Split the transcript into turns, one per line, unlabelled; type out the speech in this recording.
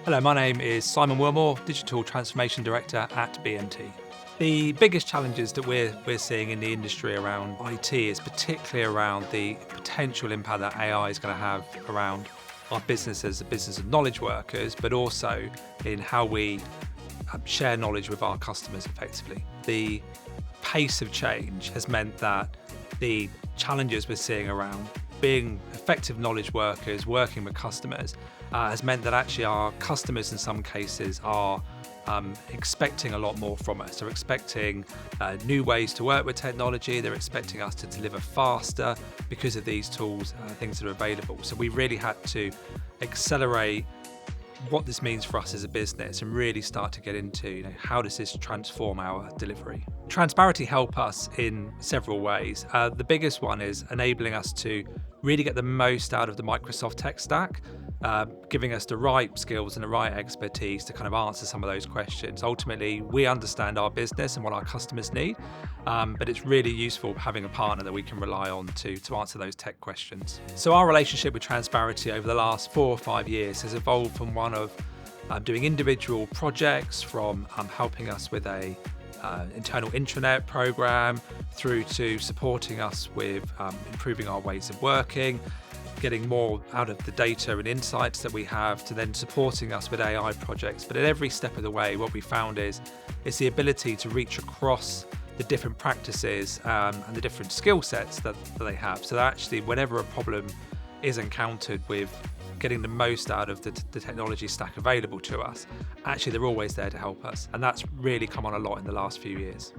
Hello, my name is Simon Willmore, Digital Transformation Director at BMT. The biggest challenges that we're seeing in the industry around IT is particularly around the potential impact that AI is going to have around our business as a business of knowledge workers, but also in how we share knowledge with our customers effectively. The pace of change has meant that the challenges we're seeing around being effective knowledge workers, working with customers, has meant that actually our customers in some cases are expecting a lot more from us. They're expecting new ways to work with technology. They're expecting us to deliver faster because of these tools, things that are available. So we really had to accelerate what this means for us as a business and really start to get into how does this transform our delivery. Transparency help us in several ways. The biggest one is enabling us to really get the most out of the Microsoft tech stack, giving us the right skills and the right expertise to kind of answer some of those questions. Ultimately, we understand our business and what our customers need, but it's really useful having a partner that we can rely on to answer those tech questions. So our relationship with Transparency over the last 4 or 5 years has evolved from one of doing individual projects, from helping us with a internal intranet program, through to supporting us with improving our ways of working, getting more out of the data and insights that we have, to then supporting us with AI projects. But at every step of the way, what we found is the ability to reach across the different practices and the different skill sets that they have. So that actually, whenever a problem is encountered with getting the most out of the technology stack available to us, actually they're always there to help us. And that's really come on a lot in the last few years.